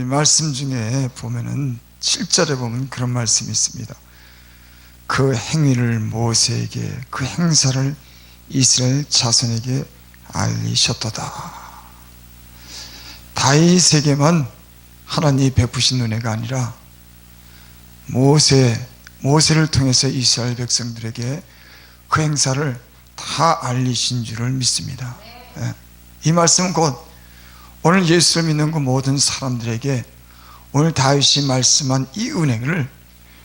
말씀 중에 보면은 7절에 보면 그런 말씀이 있습니다. 그 행위를 모세에게, 그 행사를 이스라엘 자손에게 알리셨도다. 다윗에게만 하나님이 베푸신 은혜가 아니라 모세를 통해서 이스라엘 백성들에게 그 행사를 다 알리신 줄을 믿습니다. 이 말씀은 곧 오늘 예수를 믿는 그 모든 사람들에게 오늘 다윗이 말씀한 이 은혜를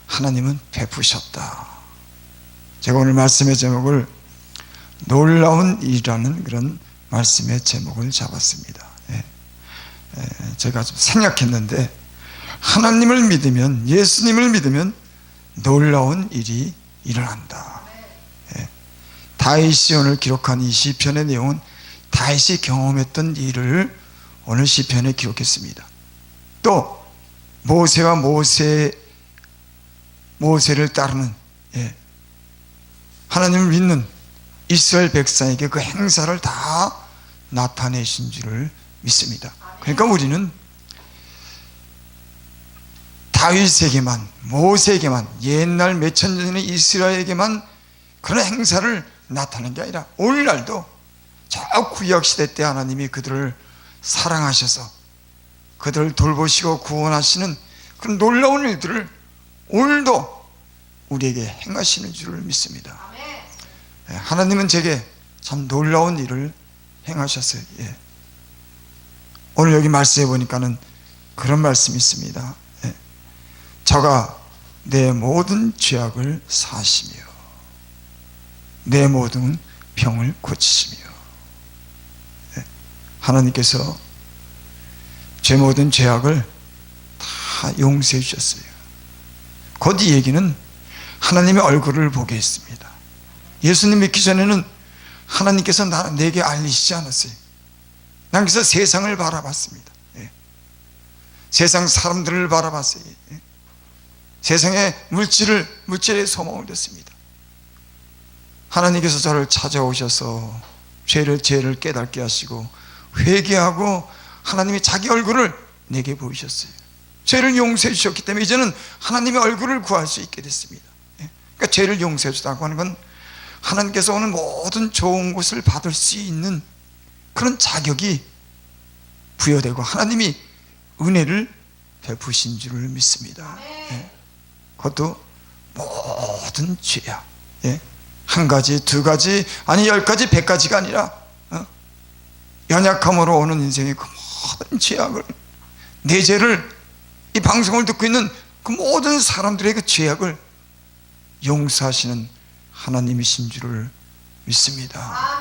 하나님은 베푸셨다. 제가 오늘 말씀의 제목을 놀라운 일이라는 그런 말씀의 제목을 잡았습니다. 제가 좀 생략했는데, 하나님을 믿으면, 예수님을 믿으면 놀라운 일이 일어난다. 다윗이 오늘 기록한 이 시편의 내용은 다윗이 경험했던 일을 오늘 시편에 기록했습니다. 또 모세와 모세를 따르는 하나님을 믿는 이스라엘 백성에게 그 행사를 다 나타내신 줄을 믿습니다. 그러니까 우리는 다윗에게만, 모세에게만, 옛날 몇천 년 전의 이스라엘에게만 그런 행사를 나타낸 게 아니라 오늘날도 저 구약시대 때 하나님이 그들을 사랑하셔서 그들을 돌보시고 구원하시는 그런 놀라운 일들을 오늘도 우리에게 행하시는 줄을 믿습니다. 하나님은 제게 참 놀라운 일을 행하셨어요. 오늘 여기 말씀해 보니까는 그런 말씀이 있습니다. 저가 내 모든 죄악을 사하시며 내 모든 병을 고치시며, 하나님께서 제 모든 죄악을 다 용서해 주셨어요. 곧 이 얘기는 하나님의 얼굴을 보게 했습니다. 예수님 믿기 전에는 하나님께서 내게 알리시지 않았어요. 난 그래서 세상을 바라봤습니다. 세상 사람들을 바라봤어요. 세상의 물질에 소망을 뒀습니다. 하나님께서 저를 찾아오셔서 죄를 깨닫게 하시고 회개하고 하나님이 자기 얼굴을 내게 보이셨어요. 죄를 용서해 주셨기 때문에 이제는 하나님의 얼굴을 구할 수 있게 됐습니다. 그러니까 죄를 용서해 주다고 하는 건 하나님께서 오는 모든 좋은 것을 받을 수 있는 그런 자격이 부여되고 하나님이 은혜를 베푸신 줄을 믿습니다. 그것도 모든 죄악, 한 가지, 두 가지, 아니 10가지, 100가지가 아니라 연약함으로 오는 인생의 그 모든 죄악을, 내 죄를, 이 방송을 듣고 있는 그 모든 사람들의 그 죄악을 용서하시는 하나님이신 줄을 믿습니다.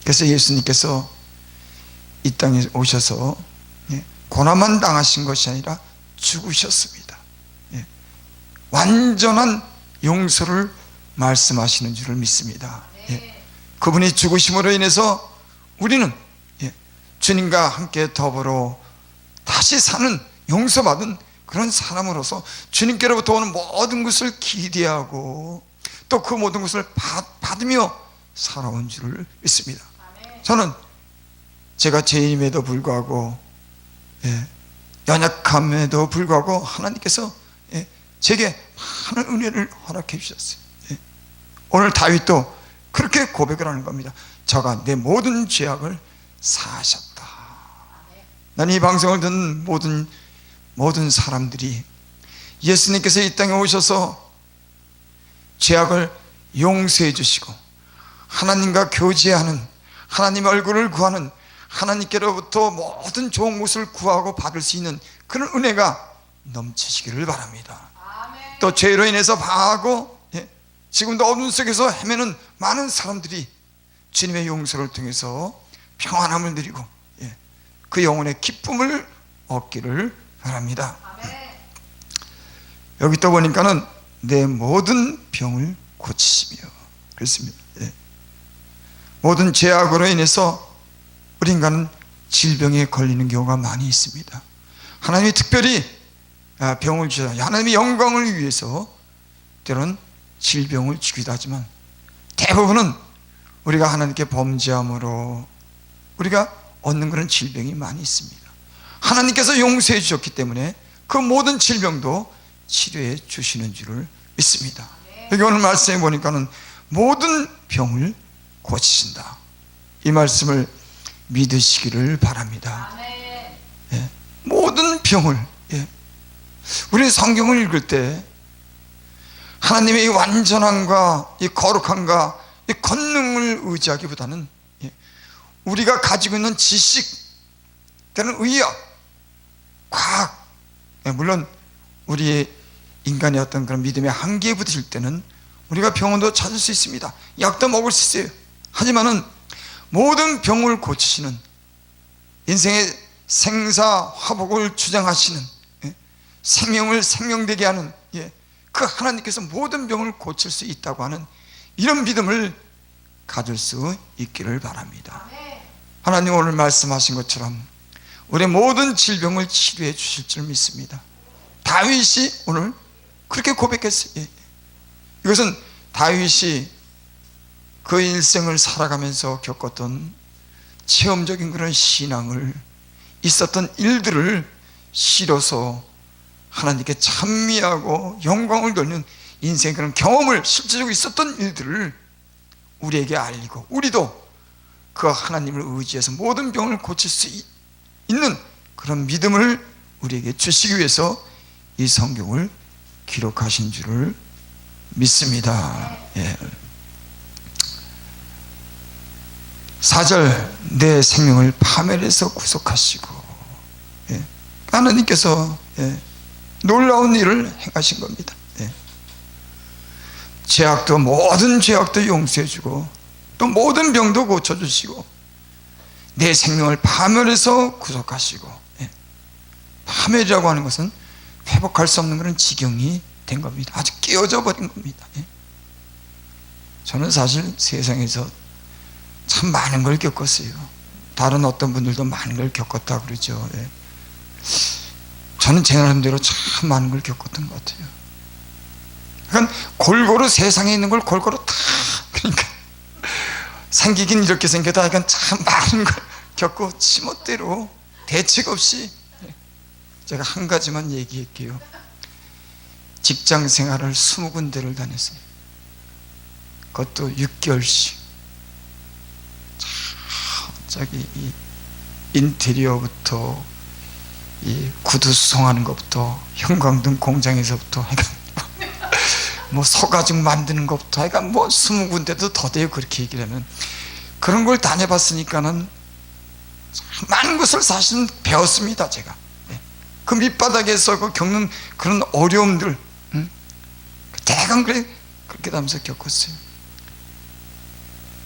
그래서 예수님께서 이 땅에 오셔서 고난만 당하신 것이 아니라 죽으셨습니다. 완전한 용서를 말씀하시는 줄을 믿습니다. 그분이 죽으심으로 인해서 우리는 주님과 함께 더불어 다시 사는, 용서받은 그런 사람으로서 주님께로부터 오는 모든 것을 기대하고 또 그 모든 것을 받으며 살아온 줄을 믿습니다. 저는 제가 죄인임에도 불구하고, 연약함에도 불구하고 하나님께서 제게 많은 은혜를 허락해 주셨어요. 오늘 다윗도 그렇게 고백을 하는 겁니다. 저가 내 모든 죄악을 사하셨다. 나는 이 방송을 듣는 모든 사람들이 예수님께서 이 땅에 오셔서 죄악을 용서해 주시고 하나님과 교제하는, 하나님의 얼굴을 구하는, 하나님께로부터 모든 좋은 것을 구하고 받을 수 있는 그런 은혜가 넘치시기를 바랍니다. 또 죄로 인해서 방하고 지금도 어둠 속에서 헤매는 많은 사람들이 주님의 용서를 통해서 평안함을 누리고 그 영혼의 기쁨을 얻기를 바랍니다. 여기 또 보니까는 내 모든 병을 고치시며 그렇습니다. 모든 죄악으로 인해서 우리 인간은 질병에 걸리는 경우가 많이 있습니다. 하나님이 특별히 병을 주셔서 하나님의 영광을 위해서 때로는 질병을 주기도 하지만 대부분은 우리가 하나님께 범죄함으로 우리가 얻는 그런 질병이 많이 있습니다. 하나님께서 용서해 주셨기 때문에 그 모든 질병도 치료해 주시는 줄을 믿습니다. 여기 오늘 말씀해 보니까는 모든 병을 고치신다, 이 말씀을 믿으시기를 바랍니다. 예, 모든 병을, 예. 우리 성경을 읽을 때 하나님의 이 완전함과 이 거룩함과 이 권능을 의지하기보다는, 예, 우리가 가지고 있는 지식 때는 의학, 과학, 예, 물론 우리의 인간의 어떤 그런 믿음의 한계에 부딪힐 때는 우리가 병원도 찾을 수 있습니다. 약도 먹을 수 있어요. 하지만은 모든 병을 고치시는, 인생의 생사화복을 주장하시는, 예, 생명을 생명되게 하는, 예, 그 하나님께서 모든 병을 고칠 수 있다고 하는 이런 믿음을 가질 수 있기를 바랍니다. 하나님 오늘 말씀하신 것처럼 우리의 모든 질병을 치료해 주실 줄 믿습니다. 다윗이 오늘 그렇게 고백했어요. 예. 이것은 다윗이 그 일생을 살아가면서 겪었던 체험적인 그런 신앙을, 있었던 일들을 실어서 하나님께 찬미하고 영광을 돌리는 인생의 그런 경험을, 실제적으로 있었던 일들을 우리에게 알리고, 우리도 그 하나님을 의지해서 모든 병을 고칠 수 있는 그런 믿음을 우리에게 주시기 위해서 이 성경을 기록하신 줄을 믿습니다. 예. 4절, 내 생명을 파멸해서 구속하시고, 예, 하나님께서, 예, 놀라운 일을 행하신 겁니다. 예. 죄악도, 모든 죄악도 용서해주고 또 모든 병도 고쳐주시고 내 생명을 파멸해서 구속하시고, 예. 파멸이라고 하는 것은 회복할 수 없는 그런 지경이 된 겁니다. 아주 깨어져 버린 겁니다. 예. 저는 사실 세상에서 참 많은 걸 겪었어요. 다른 어떤 분들도 많은 걸 겪었다 그러죠. 예. 저는 제 나름대로 참 많은 걸 겪었던 것 같아요. 그러니까 골고루 세상에 있는 걸 골고루 다, 그러니까 생기긴 이렇게 생겨도 하여간 참 많은 걸 겪고 지멋대로 대책 없이, 제가 한 가지만 얘기할게요. 직장 생활을 20군데를 다녔어요. 그것도 6개월씩. 갑자기 이 인테리어부터, 이 구두 수송하는 것부터, 형광등 공장에서부터, 뭐 소가죽 만드는 것부터, 하여간 뭐 20군데도 더 돼요. 그렇게 얘기를 하면. 그런 걸 다녀봤으니까는 많은 것을 사실은 배웠습니다. 제가 그 밑바닥에서 그 겪는 그런 어려움들, 대강 그렇게 하면서 겪었어요.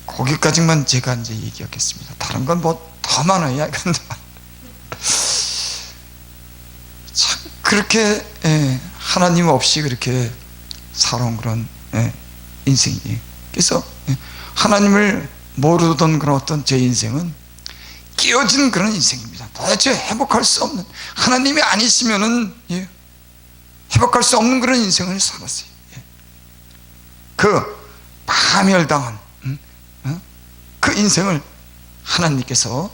거기까지만 제가 이제 얘기하겠습니다. 다른 건 뭐 더 많아요. 참 그렇게, 예, 하나님 없이 그렇게 살아온 그런, 예, 인생이에요. 그래서, 예, 하나님을 모르던 그런 어떤 제 인생은 끼어진 그런 인생입니다. 도대체 회복할 수 없는, 하나님이 아니시면은, 예, 회복할 수 없는 그런 인생을 살았어요. 예. 그 파멸당한, 그 인생을 하나님께서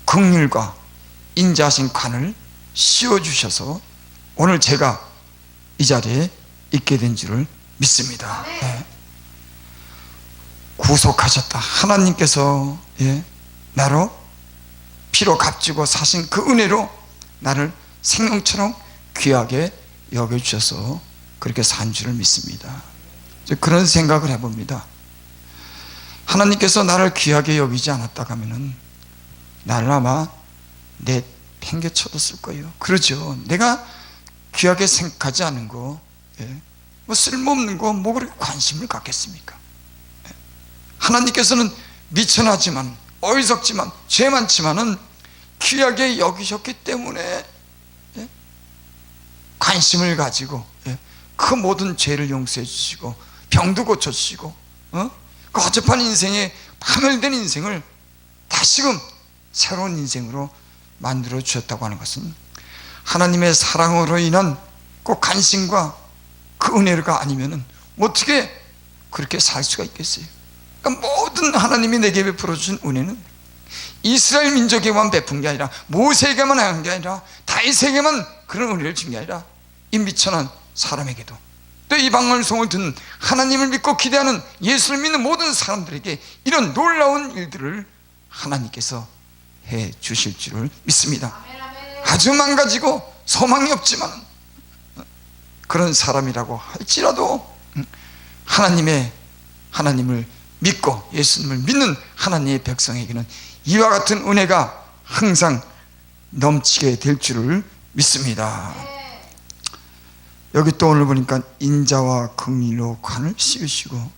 긍휼과 인자하신 관을 씌워주셔서 오늘 제가 이 자리에 있게 된 줄을 믿습니다. 예. 구속하셨다. 하나님께서, 예, 나로 피로 값지고 사신 그 은혜로 나를 생명처럼 귀하게 여겨주셔서 그렇게 산 줄을 믿습니다. 그런 생각을 해봅니다. 하나님께서 나를 귀하게 여기지 않았다 하면은 나를 아마 팽개쳐뒀을 거예요. 그러죠. 내가 귀하게 생각하지 않은 거, 예, 뭐 쓸모없는 거 뭐 그렇게 관심을 갖겠습니까? 예. 하나님께서는 미천하지만, 어리석지만, 죄 많지만은 귀하게 여기셨기 때문에, 예, 관심을 가지고, 예, 그 모든 죄를 용서해 주시고 병도 고쳐주시고, 그 허접한 인생에, 파멸된 인생을 다시금 새로운 인생으로 만들어 주셨다고 하는 것은 하나님의 사랑으로 인한 그 관심과 그 은혜가 아니면은 어떻게 그렇게 살 수가 있겠어요? 그러니까 모든 하나님이 내게 베풀어 주신 은혜는 이스라엘 민족에게만 베푼 게 아니라 모세에게만 한 게 아니라 다윗에게만 그런 은혜를 준 게 아니라 이 미천한 사람에게도 또 이 방언송을 듣는 하나님을 믿고 기대하는 예수를 믿는 모든 사람들에게 이런 놀라운 일들을 하나님께서 해 주실 줄을 믿습니다. 아주 망가지고 소망이 없지만 그런 사람이라고 할지라도 하나님을 믿고 예수님을 믿는 하나님의 백성에게는 이와 같은 은혜가 항상 넘치게 될 줄을 믿습니다. 여기 또 오늘 보니까 인자와 긍휼로 관을 씌우시고,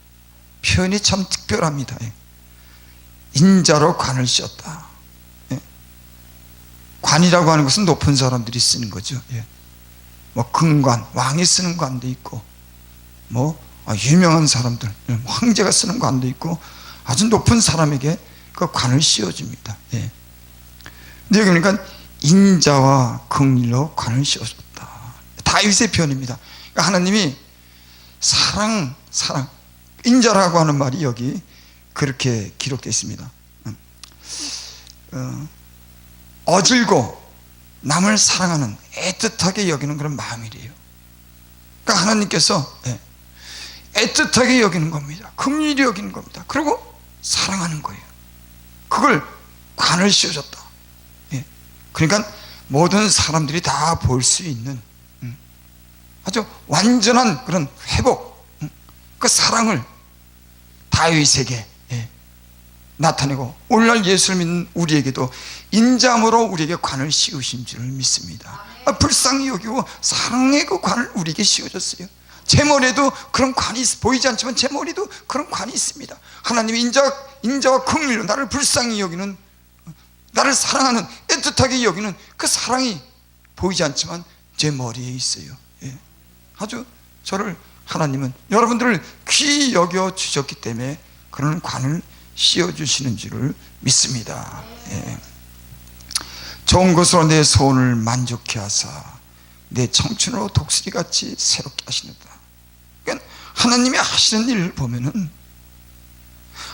표현이 참 특별합니다. 인자로 관을 씌웠다. 관이라고 하는 것은 높은 사람들이 쓰는 거죠. 뭐 금관, 왕이 쓰는 관도 있고, 뭐 유명한 사람들, 황제가 쓰는 관도 있고, 아주 높은 사람에게 그 관을 씌워줍니다. 근데 여기 보니까 인자와 긍휼로 관을 씌워줬다. 다윗의 표현입니다. 그러니까 하나님이 사랑, 인자라고 하는 말이 여기 그렇게 기록되어 있습니다. 어질고 남을 사랑하는, 애틋하게 여기는 그런 마음이래요. 그러니까 하나님께서 애틋하게 여기는 겁니다. 긍휼히 여기는 겁니다. 그리고 사랑하는 거예요. 그걸 관을 씌워줬다. 그러니까 모든 사람들이 다 볼 수 있는 아주 완전한 그런 회복, 그 사랑을 다윗에게 나타내고, 오늘날 예수를 믿는 우리에게도 인자함으로 우리에게 관을 씌우신 줄을 믿습니다. 불쌍히 여기고 사랑의 그 관을 우리에게 씌워줬어요. 제 머리에도 그런 관이 보이지 않지만 제 머리도 그런 관이 있습니다. 하나님이 인자와 긍휼로 나를 불쌍히 여기는, 나를 사랑하는, 애틋하게 여기는 그 사랑이 보이지 않지만 제 머리에 있어요. 아주 저를, 하나님은 여러분들을 귀히 여겨 주셨기 때문에 그런 관을 씌워주시는 줄을 믿습니다. 좋은 것으로 내 소원을 만족해 하사 내 청춘으로 독수리같이 새롭게 하시는다. 그러니까 하나님이 하시는 일을 보면은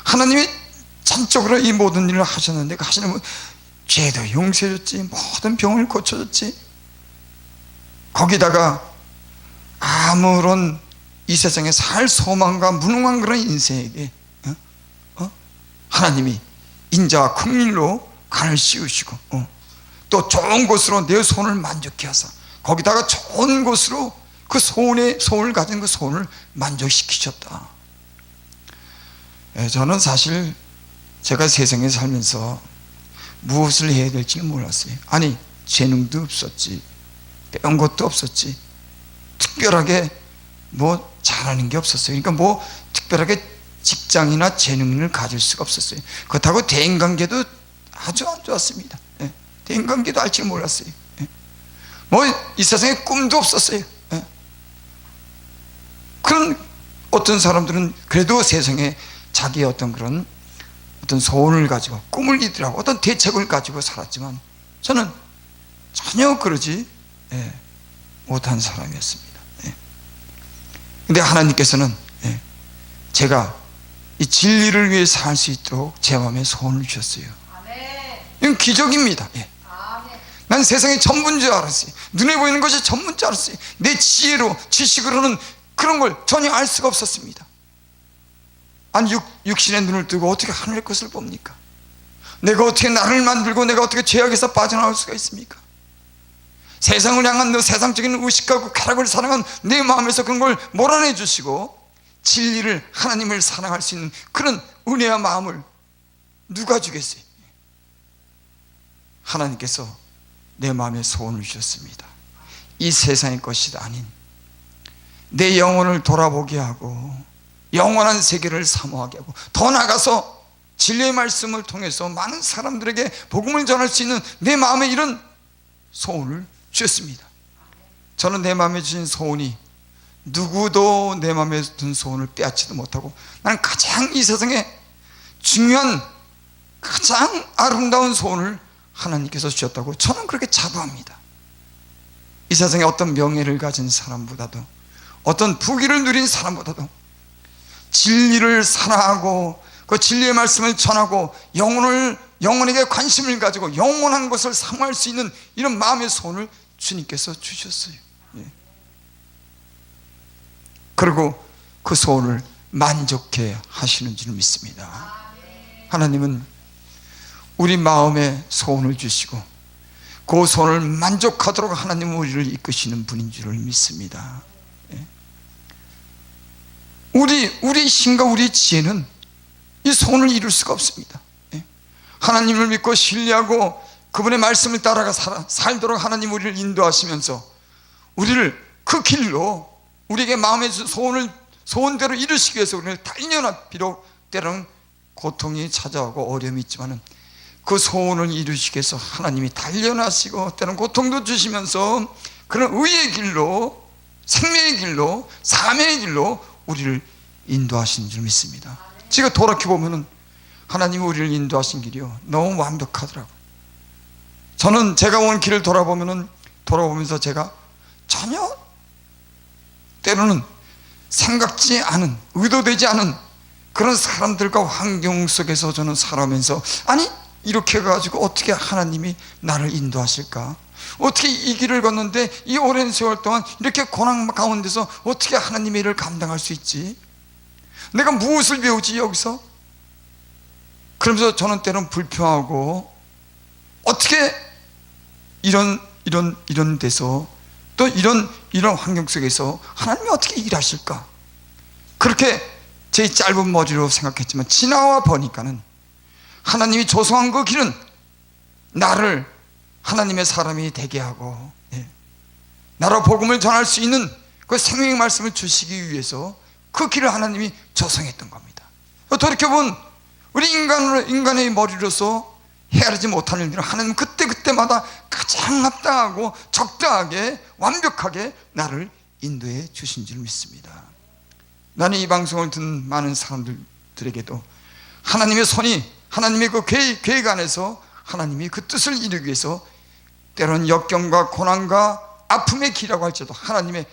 하나님이 전적으로 이 모든 일을 하셨는데, 그 하시는 분, 죄도 용서해줬지, 모든 병을 고쳐줬지, 거기다가 아무런 이 세상에 살 소망과 무능한 그런 인생에게 하나님이 인자와 긍휼로 관을 씌우시고, 또 좋은 것으로 내 소원을 만족해 하사, 거기다가 좋은 것으로 그 소원을 가진 그 소원을 만족시키셨다. 저는 사실 제가 세상에 살면서 무엇을 해야 될지는 몰랐어요. 아니, 재능도 없었지, 배운 것도 없었지, 특별하게 뭐 잘하는 게 없었어요. 그러니까 뭐 특별하게 직장이나 재능을 가질 수가 없었어요. 그렇다고 대인관계도 아주 안 좋았습니다. 대인관계도 알 줄 몰랐어요. 뭐 이 세상에 꿈도 없었어요. 그런 어떤 사람들은 그래도 세상에 자기의 어떤 그런 어떤 소원을 가지고 꿈을 이루라고 어떤 대책을 가지고 살았지만, 저는 전혀 그러지 못한 사람이었습니다. 근데 하나님께서는 제가 이 진리를 위해 살 수 있도록 제 마음에 소원을 주셨어요. 이건 기적입니다. 난 세상의 전부인 줄 알았어요. 눈에 보이는 것이 전부인 줄 알았어요. 내 지혜로, 지식으로는 그런 걸 전혀 알 수가 없었습니다. 아니, 육신의 눈을 뜨고 어떻게 하늘의 것을 봅니까? 내가 어떻게 나를 만들고 내가 어떻게 죄악에서 빠져나올 수가 있습니까? 세상을 향한 그 세상적인 의식과 쾌락을 사랑한 내 마음에서 그런 걸 몰아내 주시고, 진리를, 하나님을 사랑할 수 있는 그런 은혜와 마음을 누가 주겠어요? 하나님께서 내 마음에 소원을 주셨습니다. 이 세상의 것이 아닌 내 영혼을 돌아보게 하고 영원한 세계를 사모하게 하고, 더 나아가서 진리의 말씀을 통해서 많은 사람들에게 복음을 전할 수 있는 내 마음에 이런 소원을 주셨습니다. 저는 내 마음에 주신 소원이 누구도 내 마음에 든 소원을 빼앗지도 못하고, 나는 가장 이 세상에 중요한, 가장 아름다운 소원을 하나님께서 주셨다고 저는 그렇게 자부합니다. 이 세상에 어떤 명예를 가진 사람보다도, 어떤 부귀를 누린 사람보다도 진리를 사랑하고 그 진리의 말씀을 전하고 영혼을 영혼에게 관심을 가지고 영원한 것을 사모할 수 있는 이런 마음의 소원을 주님께서 주셨어요. 예. 그리고 그 소원을 만족해 하시는 줄 믿습니다. 하나님은 우리 마음에 소원을 주시고 그 소원을 만족하도록 하나님은 우리를 이끄시는 분인 줄을 믿습니다. 예. 우리 힘과 우리 지혜는 이 소원을 이룰 수가 없습니다. 예. 하나님을 믿고 신뢰하고 그분의 말씀을 따라가 살도록 하나님 우리를 인도하시면서 우리를 그 길로 우리에게 마음의 소원대로 이루시기 위해서 우리를 단련하, 비록 때로는 고통이 찾아오고 어려움이 있지만은 그 소원을 이루시기 위해서 하나님이 단련하시고 때로는 고통도 주시면서 그런 의의 길로, 생명의 길로, 사명의 길로 우리를 인도하시는 줄 믿습니다. 제가 돌이켜보면 하나님이 우리를 인도하신 길이요 너무 완벽하더라고요. 저는 제가 온 길을 돌아보면서 제가 전혀 때로는 생각지 않은, 의도되지 않은 그런 사람들과 환경 속에서 저는 살아오면서 아니 이렇게 해가지고 어떻게 하나님이 나를 인도하실까? 어떻게 이 길을 걷는데 이 오랜 세월 동안 이렇게 고난 가운데서 어떻게 하나님의 일을 감당할 수 있지? 내가 무엇을 배우지 여기서? 그러면서 저는 때로는 불평하고 어떻게 이런 데서 또 이런 환경 속에서 하나님이 어떻게 일하실까? 그렇게 제 짧은 머리로 생각했지만 지나와 보니까는 하나님이 조성한 그 길은 나를 하나님의 사람이 되게 하고 나로 복음을 전할 수 있는 그 생명의 말씀을 주시기 위해서 그 길을 하나님이 조성했던 겁니다. 돌이켜본 우리 인간의 머리로서 헤아리지 못하는 일들은 하나님은 그때마다 가장 합당하고 적당하게 완벽하게 나를 인도해 주신 줄 믿습니다. 나는 이 방송을 듣는 많은 사람들에게도 하나님의 손이 하나님의 그 계획 안에서 하나님이 그 뜻을 이루기 위해서 때로는 역경과 고난과 아픔의 길이라고 할지라도 하나님의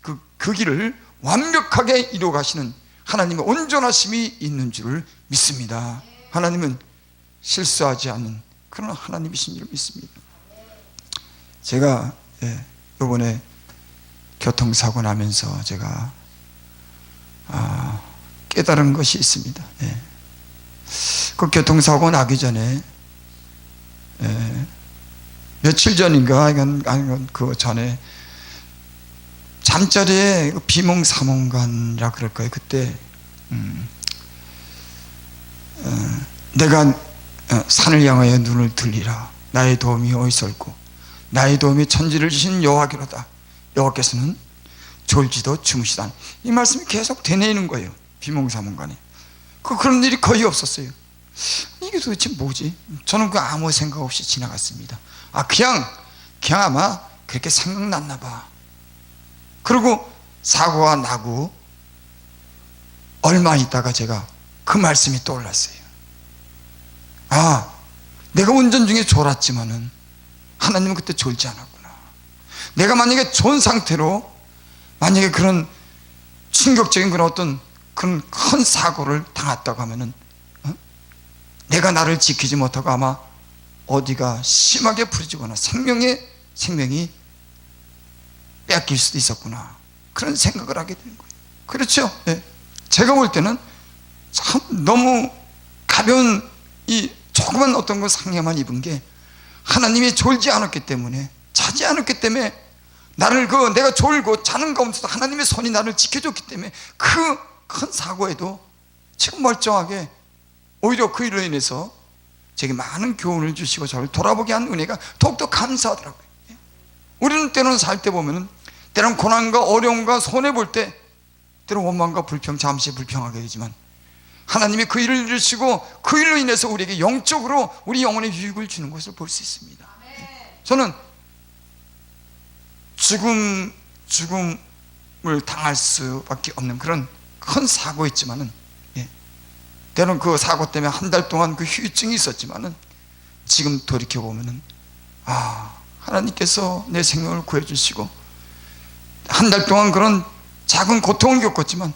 그 길을 완벽하게 이루어 가시는 하나님의 온전하심이 있는 줄을 믿습니다. 하나님은 실수하지 않는 그런 하나님이신 줄 믿습니다. 제가 이번에 교통사고 나면서 제가 깨달은 것이 있습니다. 그 교통사고 나기 전에 며칠 전인가 그 전에 잠자리에 비몽사몽간이라 그럴까요? 그때 내가 산을 향하여 눈을 들리라. 나의 도움이 어디서 있고 나의 도움이 천지를 지신 여호와께로다. 여호와께서는 졸지도 주무시다. 이 말씀이 계속 되뇌이는 거예요. 비몽사몽간에 그런 일이 거의 없었어요. 이게 도대체 뭐지? 저는 그 아무 생각 없이 지나갔습니다. 그냥 아마 그렇게 생각났나 봐. 그리고 사고가 나고 얼마 있다가 제가 그 말씀이 떠올랐어요. 내가 운전 중에 졸았지만은 하나님은 그때 졸지 않았구나. 내가 만약에 존 상태로 만약에 그런 충격적인 그런 어떤 그런 큰 사고를 당했다고 하면은 내가 나를 지키지 못하고 아마 어디가 심하게 부러지거나 생명이 뺏길 수도 있었구나. 그런 생각을 하게 되는 거예요. 그렇죠? 제가 볼 때는 참 너무 가벼운 이 조그만 어떤 거 상해만 입은 게 하나님이 졸지 않았기 때문에, 자지 않았기 때문에 나를 내가 졸고 자는 가운데서 하나님의 손이 나를 지켜줬기 때문에 그 큰 사고에도 지금 멀쩡하게 오히려 그 일로 인해서 제게 많은 교훈을 주시고 저를 돌아보게 한 은혜가 더욱더 감사하더라고요. 우리는 때로는 살 때 보면은 때로는 고난과 어려움과 손해볼 때 때로는 원망과 불평, 잠시 불평하게 되지만 하나님이 그 일을 이루시고 그 일로 인해서 우리에게 영적으로 우리 영혼의 유익을 주는 것을 볼 수 있습니다. 저는 죽음을 당할 수밖에 없는 그런 큰 사고였지만은 때로는 그 사고 때문에 한 달 동안 그 후유증이 있었지만은 지금 돌이켜보면은 하나님께서 내 생명을 구해주시고 한 달 동안 그런 작은 고통을 겪었지만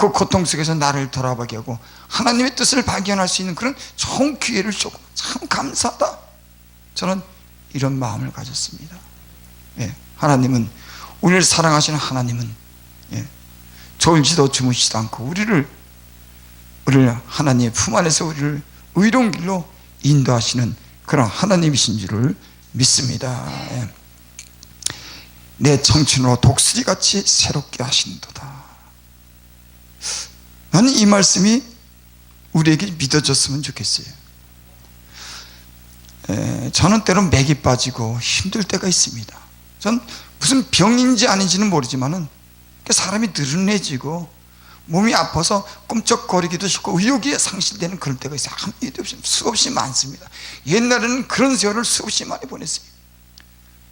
그 고통 속에서 나를 돌아보게 하고 하나님의 뜻을 발견할 수 있는 그런 좋은 기회를 주고 참 감사하다, 저는 이런 마음을 가졌습니다. 예, 하나님은, 우리를 사랑하시는 하나님은, 예, 졸지도 주무시지도 않고 우리를 하나님의 품 안에서 우리를 의로운 길로 인도하시는 그런 하나님이신 줄을 믿습니다. 예. 내 청춘으로 독수리같이 새롭게 하신도다. 나는 이 말씀이 우리에게 믿어졌으면 좋겠어요. 저는 때론 맥이 빠지고 힘들 때가 있습니다. 전 무슨 병인지 아닌지는 모르지만은 사람이 느른해지고 몸이 아파서 꿈쩍거리기도 싫고 의욕이 상실되는 그런 때가 있어요. 아무 이유도 없이 수없이 많습니다. 옛날에는 그런 세월을 수없이 많이 보냈어요.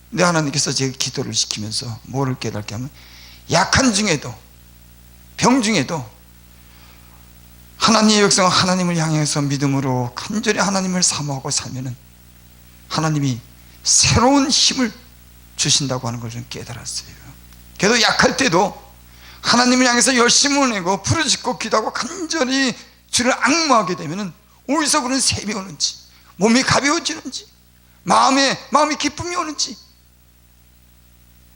근데 하나님께서 제 기도를 시키면서 뭐를 깨닫게 하면, 약한 중에도, 병 중에도 하나님의 백성은 하나님을 향해서 믿음으로 간절히 하나님을 사모하고 살면은 하나님이 새로운 힘을 주신다고 하는 걸 좀 깨달았어요. 그래도 약할 때도 하나님을 향해서 열심을 내고 부르짖고 기도하고 간절히 주를 앙모하게 되면은 어디서 그런 샘이 오는지, 몸이 가벼워지는지, 마음이 기쁨이 오는지,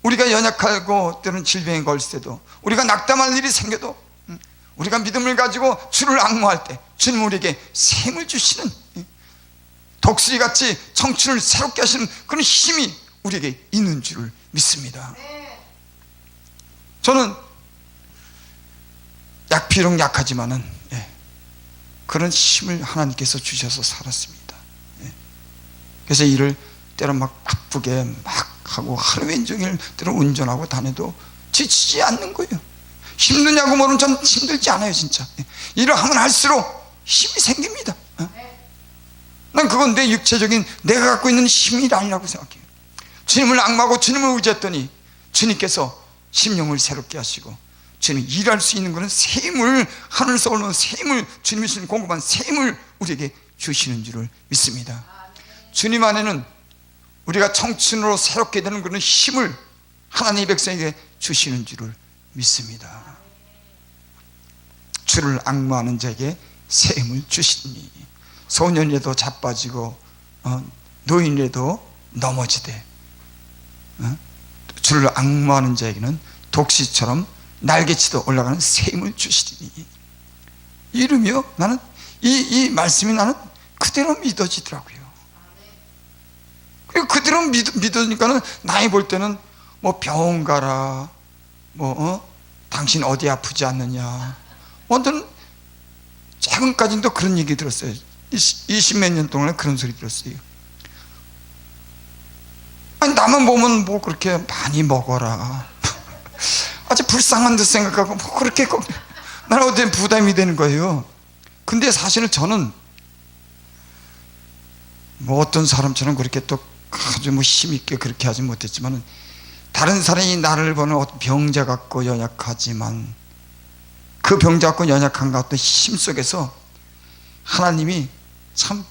우리가 연약하고 때로는 질병에 걸릴 때도, 우리가 낙담할 일이 생겨도 우리가 믿음을 가지고 주를 앙모할 때 주님 우리에게 샘을 주시는, 독수리같이 청춘을 새롭게 하시는 그런 힘이 우리에게 있는 줄을 믿습니다. 저는 비록 약하지만은 그런 힘을 하나님께서 주셔서 살았습니다. 그래서 일을 때로 막 바쁘게 막 하고 하루 왼종일 때로 운전하고 다녀도 지치지 않는 거예요. 힘드냐고 물으면 전 힘들지 않아요. 진짜 일을 하면 할수록 힘이 생깁니다. 난 그건 내 육체적인 내가 갖고 있는 힘이 아니라고 생각해요. 주님을 앙모하고 주님을 의지했더니 주님께서 심령을 새롭게 하시고 주님 일할 수 있는 그런 샘을, 하늘에서 올라온 샘을, 주님이 주신 공급한 샘을 우리에게 주시는 줄을 믿습니다. 주님 안에는 우리가 청춘으로 새롭게 되는 그런 힘을 하나님의 백성에게 주시는 줄을 믿습니다. 주를 앙모하는 자에게 샘을 주시니 소년이라도 자빠지고 노인이라도 넘어지되 주를 앙모하는 자에게는 독시처럼 날개치도 올라가는 샘을 주시리니, 이러며 나는 이 말씀이 나는 그대로 믿어지더라고요. 그리고 그대로 믿으니까는 나이 볼 때는 뭐 병원 가라, 당신 어디 아프지 않느냐, 완전 최근까지도 그런 얘기 들었어요. 20몇 년 동안 그런 소리 들었어요. 아니 나만 보면 뭐 그렇게 많이 먹어라, 아주 불쌍한 듯 생각하고 뭐 그렇게 나는 어디 부담이 되는 거예요. 근데 사실은 저는 뭐 어떤 사람처럼 그렇게 또 아주 뭐 힘있게 그렇게 하지 못했지만, 다른 사람이 나를 보는 어떤 병자 같고 연약하지만 그 병자 같고 연약한 것 같은 힘 속에서 하나님이 참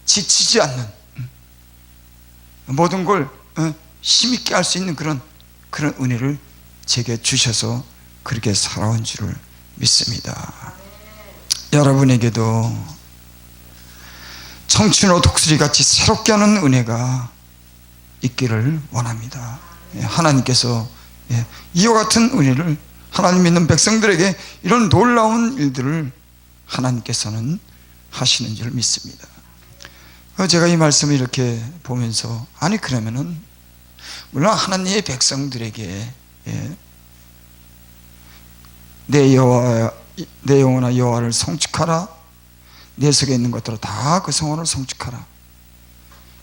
지치지 않는, 모든 걸 힘있게 할 수 있는 그런 은혜를 제게 주셔서 그렇게 살아온 줄을 믿습니다. 여러분에게도 청춘으로 독수리같이 새롭게 하는 은혜가 있기를 원합니다. 하나님께서 이와 같은 은혜를 하나님 믿는 백성들에게 이런 놀라운 일들을 하나님께서는 하시는 줄 믿습니다. 제가 이 말씀을 이렇게 보면서, 아니 그러면은 물론 하나님의 백성들에게 내 영혼아 여호와를 송축하라, 내 속에 있는 것들을 다 그 성원을 송축하라.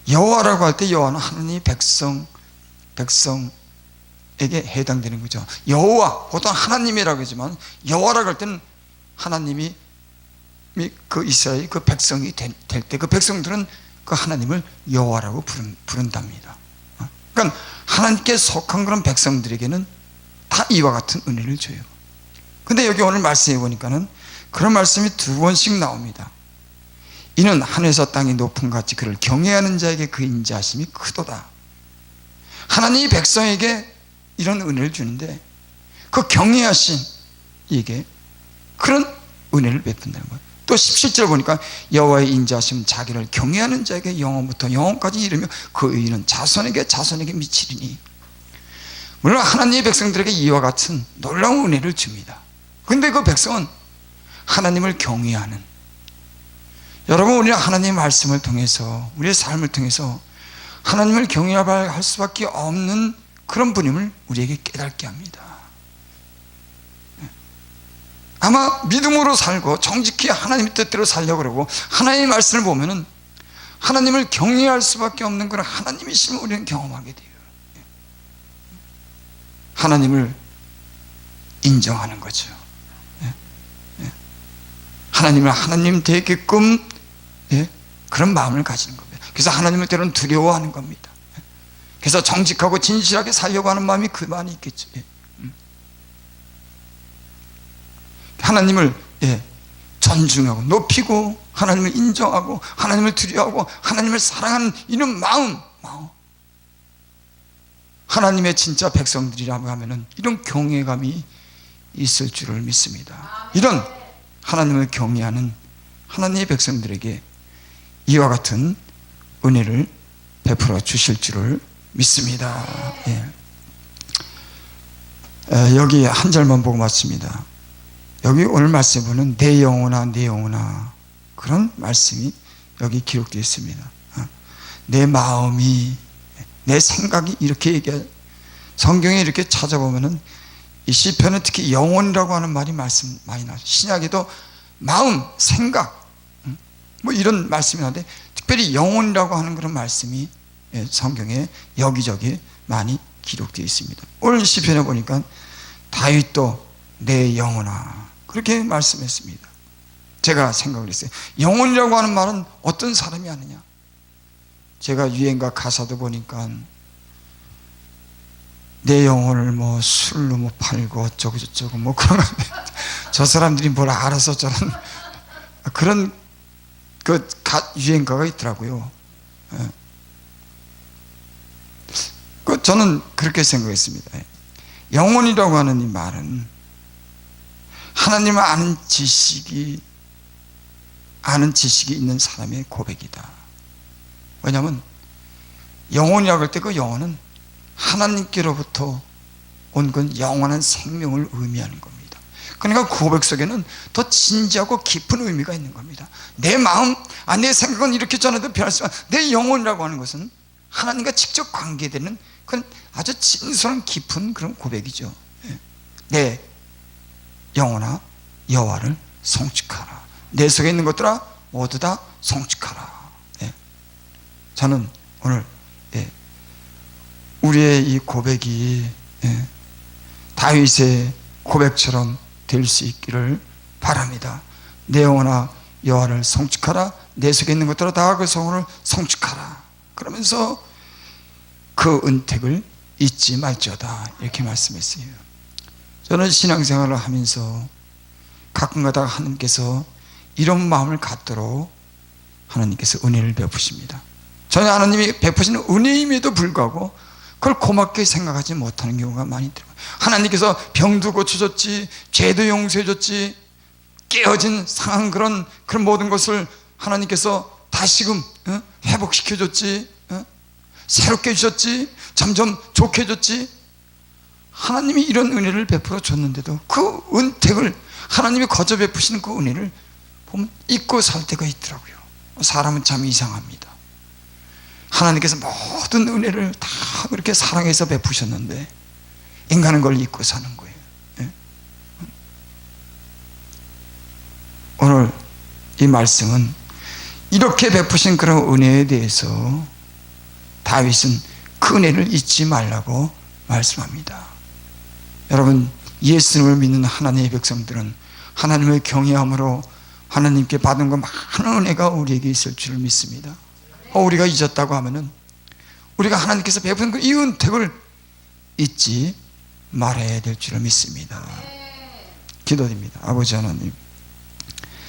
여호와라고 할 때 여호와는 하나님의 백성에게 해당되는 거죠. 여호와, 보통 하나님이라고 하지만 여호와라고 할 때는 하나님이 그 이스라엘 그 백성이 될 때 그 백성들은 그 하나님을 여호와라고 부른답니다. 그러니까 하나님께 속한 그런 백성들에게는 다 이와 같은 은혜를 줘요. 근데 여기 오늘 말씀해 보니까는 그런 말씀이 두 번씩 나옵니다. 이는 하늘에서 땅이 높은 같이 그를 경외하는 자에게 그 인자하심이 크도다. 하나님이 백성에게 이런 은혜를 주는데 그 경외하심, 이게 그런 은혜를 베푼다는 거예요. 또 17절 보니까 여호와의 인자하심은 자기를 경외하는 자에게 영원부터 영원까지 이르며 그 의는 자손에게 자손에게 미치리니. 물론 하나님의 백성들에게 이와 같은 놀라운 은혜를 줍니다. 그런데 그 백성은 하나님을 경외하는, 여러분, 우리는 하나님의 말씀을 통해서, 우리의 삶을 통해서 하나님을 경외할 수밖에 없는 그런 분임을 우리에게 깨닫게 합니다. 아마 믿음으로 살고 정직히 하나님의 뜻대로 살려고 그러고 하나님의 말씀을 보면은 하나님을 경외할 수밖에 없는 그런 하나님의 심을 우리는 경험하게 돼요. 하나님을 인정하는 거죠. 하나님을 하나님 되게끔 그런 마음을 가지는 겁니다. 그래서 하나님을 때로는 두려워하는 겁니다. 그래서 정직하고 진실하게 살려고 하는 마음이 그만이 있겠죠. 하나님을 존중하고 높이고 하나님을 인정하고 하나님을 두려워하고 하나님을 사랑하는 이런 마음, 하나님의 진짜 백성들이라고 하면은 이런 경외감이 있을 줄을 믿습니다. 이런 하나님을 경외하는 하나님의 백성들에게 이와 같은 은혜를 베풀어 주실 줄을 믿습니다. 여기 한 절만 보고 마칩니다. 여기 오늘 말씀에 보면 내 영혼아 내 영혼아, 그런 말씀이 여기 기록되어 있습니다. 내 마음이, 내 생각이, 이렇게 얘기해요. 성경에 이렇게 찾아보면은 이 시편은 특히 영혼이라고 하는 말이 말씀 많이 나와요. 신약에도 마음, 생각 뭐 이런 말씀이 나오는데 특별히 영혼이라고 하는 그런 말씀이 성경에 여기저기 많이 기록되어 있습니다. 오늘 시편에 보니까 다윗도 내 영혼아 그렇게 말씀했습니다. 제가 생각을 했어요. 영혼이라고 하는 말은 어떤 사람이 하느냐. 제가 유행가 가사도 보니까 내 영혼을 뭐 술로 뭐 팔고 어쩌고 저쩌고 뭐 그런 저 사람들이 뭘 알아서 저런 그런 그 유행가가 있더라고요. 저는 그렇게 생각했습니다. 영혼이라고 하는 이 말은 하나님을 아는 지식이 있는 사람의 고백이다. 왜냐하면 영혼이라고 할 때 그 영혼은 하나님께로부터 온 건 영원한 생명을 의미하는 겁니다. 그러니까 그 고백 속에는 더 진지하고 깊은 의미가 있는 겁니다. 내 마음, 내 생각은 이렇게 전해도 변하지만 내 영혼이라고 하는 것은 하나님과 직접 관계되는 그런 아주 진솔한 깊은 그런 고백이죠. 내 영혼아 여호와를 송축하라. 내 속에 있는 것들아 모두 다 송축하라. 저는 오늘 우리의 이 고백이 다윗의 고백처럼 될 수 있기를 바랍니다. 내 영혼아 여호와를 송축하라. 내 속에 있는 것들아 다 그 성을 송축하라. 그러면서 그 은택을 잊지 말지어다, 이렇게 말씀했어요. 저는 신앙생활을 하면서 가끔가다 하나님께서 이런 마음을 갖도록 하나님께서 은혜를 베푸십니다. 저는 하나님이 베푸시는 은혜임에도 불구하고 그걸 고맙게 생각하지 못하는 경우가 많이 들어요. 하나님께서 병도 고쳐줬지, 죄도 용서해줬지, 깨어진 상한 그런 모든 것을 하나님께서 다시금 회복시켜줬지, 새롭게 해주셨지, 점점 좋게 해줬지. 하나님이 이런 은혜를 베풀어 줬는데도 그 은택을 하나님이 거저 베푸시는 그 은혜를 보면 잊고 살 때가 있더라고요. 사람은 참 이상합니다. 하나님께서 모든 은혜를 다 그렇게 사랑해서 베푸셨는데 인간은 그걸 잊고 사는 거예요. 오늘 이 말씀은 이렇게 베푸신 그런 은혜에 대해서 다윗은 그 은혜를 잊지 말라고 말씀합니다. 여러분, 예수님을 믿는 하나님의 백성들은 하나님을 경외함으로 하나님께 받은 그 많은 은혜가 우리에게 있을 줄을 믿습니다. 우리가 잊었다고 하면은 우리가 하나님께서 베푼 그 이 은택을 잊지 말아야 될 줄을 믿습니다. 기도드립니다. 아버지 하나님,